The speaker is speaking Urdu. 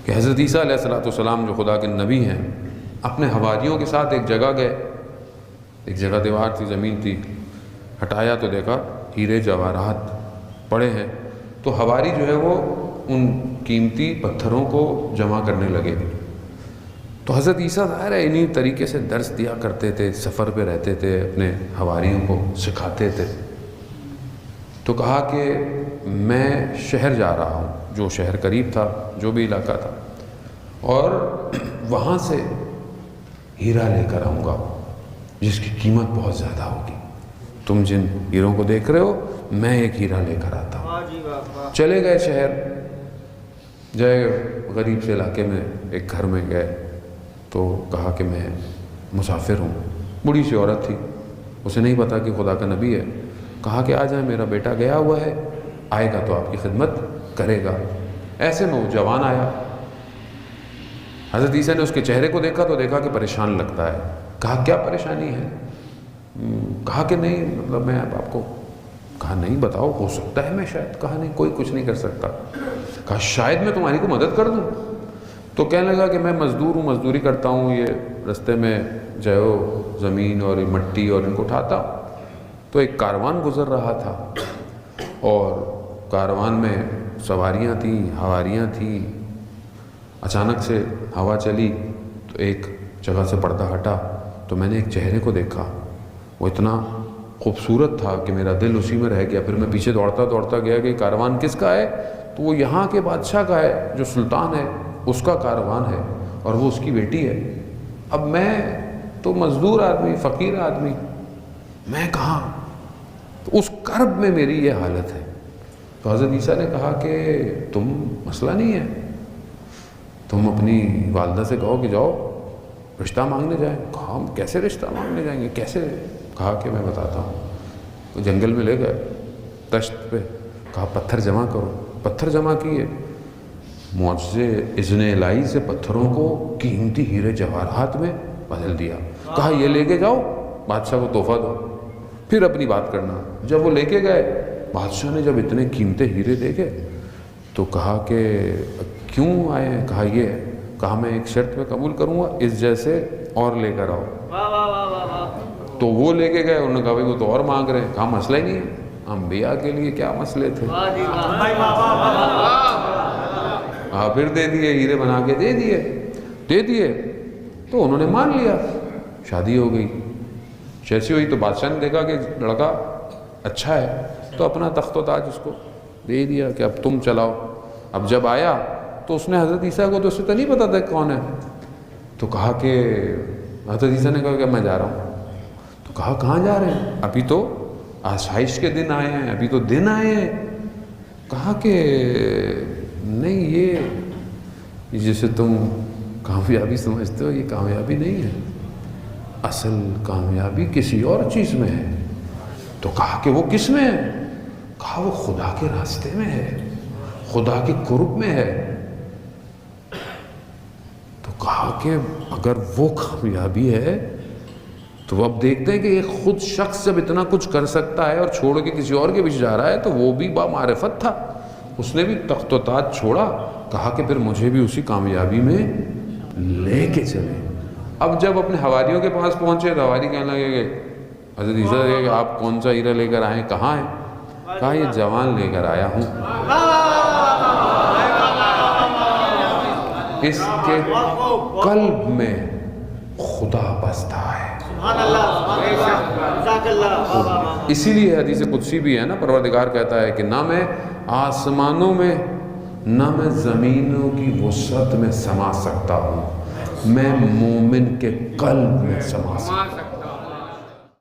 کہ حضرت عیسیٰ علیہ السلام جو خدا کے نبی ہیں اپنے حواریوں کے ساتھ ایک جگہ گئے، ایک جگہ دیوار تھی، زمین تھی، ہٹایا تو دیکھا ہیرے جواہرات پڑے ہیں، تو حواری جو ہے وہ ان قیمتی پتھروں کو جمع کرنے لگے۔ تو حضرت عیسیٰ ظاہر ہے انہی طریقے سے درس دیا کرتے تھے، سفر پہ رہتے تھے، اپنے حواریوں کو سکھاتے تھے۔ تو کہا کہ میں شہر جا رہا ہوں، جو شہر قریب تھا، جو بھی علاقہ تھا، اور وہاں سے ہیرا لے کر آؤں گا جس کی قیمت بہت زیادہ ہوگی۔ تم جن ہیروں کو دیکھ رہے ہو میں ایک ہیرا لے کر آتا ہوں۔ چلے گئے شہر، جائے غریب سے علاقے میں ایک گھر میں گئے تو کہا کہ میں مسافر ہوں۔ بوڑھی سی عورت تھی، اسے نہیں پتا کہ خدا کا نبی ہے۔ کہا کہ آ جائیں، میرا بیٹا گیا ہوا ہے، آئے گا تو آپ کی خدمت کرے گا۔ ایسے میں وہ جوان آیا، حضرت عیسیٰ نے اس کے چہرے کو دیکھا تو دیکھا کہ پریشان لگتا ہے۔ کہا کیا پریشانی ہے؟ کہا کہ نہیں، مطلب میں آپ کو، کہا نہیں بتاؤ، ہو سکتا ہے میں شاید، کہا نہیں کوئی کچھ نہیں کر سکتا۔ کہا شاید میں تمہاری کو مدد کر دوں۔ تو کہنے لگا کہ میں مزدور ہوں، مزدوری کرتا ہوں، یہ رستے میں جو زمین اور مٹی اور ان کو اٹھاتا ہوں۔ تو ایک کاروان گزر رہا تھا اور کاروان میں سواریاں تھیں، حواریاں تھیں۔ اچانک سے ہوا چلی تو ایک جگہ سے پردہ ہٹا تو میں نے ایک چہرے کو دیکھا، وہ اتنا خوبصورت تھا کہ میرا دل اسی میں رہ گیا۔ پھر میں پیچھے دوڑتا دوڑتا گیا کہ کاروان کس کا ہے؟ تو وہ یہاں کے بادشاہ کا ہے، جو سلطان ہے اس کا کاروان ہے اور وہ اس کی بیٹی ہے۔ اب میں تو مزدور آدمی، فقیر آدمی، میں کہاں؟ تو اس کرب میں میری یہ حالت ہے۔ تو حضرت عیسیٰ نے کہا کہ تم مسئلہ نہیں ہے، تم اپنی والدہ سے کہو کہ جاؤ رشتہ مانگنے جائیں۔ کہا ہم کیسے رشتہ مانگنے جائیں گے، کیسے؟ کہا کہ میں بتاتا ہوں۔ تو جنگل میں لے گئے دشت پہ، کہا پتھر جمع کرو۔ پتھر جمع کیے، معجزے اذن الہی سے پتھروں کو قیمتی ہیرے جواہرات میں بدل دیا۔ کہا یہ لے کے جاؤ، بادشاہ کو تحفہ دو، پھر اپنی بات کرنا۔ جب وہ لے کے گئے، بادشاہ نے جب اتنے قیمتی ہیرے دیکھے تو کہا کہ کیوں آئے ہیں؟ کہا یہ ہے۔ کہا میں ایک شرط پہ قبول کروں گا، اس جیسے اور لے کر آؤ۔ تو وہ لے کے گئے، انہوں نے کہا بھائی وہ تو اور مانگ رہے ہیں۔ کہا مسئلہ ہی نہیں ہے، انبیاء کے لیے کیا مسئلے تھے۔ ہاں پھر دے دیے، ہیرے بنا کے دے دیے تو انہوں نے مان لیا، شادی ہو گئی۔ جیسی ہوئی تو بادشاہ نے دیکھا کہ لڑکا اچھا ہے تو اپنا تخت و تاج اس کو دے دیا کہ اب تم چلاؤ۔ اب جب آیا تو اس نے حضرت عیسیٰ کو تو اسے تو نہیں پتا تھا کون ہے، تو کہا کہ حضرت عیسیٰ نے کہا کہ میں جا رہا ہوں۔ تو کہا کہاں جا رہے ہیں؟ ابھی تو آسائش کے دن آئے ہیں، ابھی تو دن آئے ہیں۔ کہا کہ نہیں، یہ جسے تم کامیابی سمجھتے ہو یہ کامیابی نہیں ہے، اصل کامیابی کسی اور چیز میں ہے۔ تو کہا کہ وہ کس میں ہے؟ کہا وہ خدا کے راستے میں ہے، خدا کے قرب میں ہے۔ تو کہا کہ اگر وہ کامیابی ہے تو اب دیکھتے ہیں کہ ایک خود شخص جب اتنا کچھ کر سکتا ہے اور چھوڑ کے کسی اور کے پیچھے جا رہا ہے تو وہ بھی بامعرفت تھا، اس نے بھی تخت و تاج چھوڑا۔ کہا کہ پھر مجھے بھی اسی کامیابی میں لے کے چلے۔ اب جب اپنے حواریوں کے پاس پہنچے تو حواری کہنے لگے کہ حضرت عیسیٰ کہ آپ کون سا ہیرا لے کر آئے ہیں، کہاں ہیں؟ کہا یہ جوان لے کر آیا ہوں، اس کے قلب میں خدا بستا ہے۔ اسی لیے حدیث قدسی بھی ہے نا، پروردگار کہتا ہے کہ نہ میں آسمانوں میں نہ میں زمینوں کی وسعت میں سما سکتا ہوں، میں مومن کے قلب میں سما سکتا ہوں۔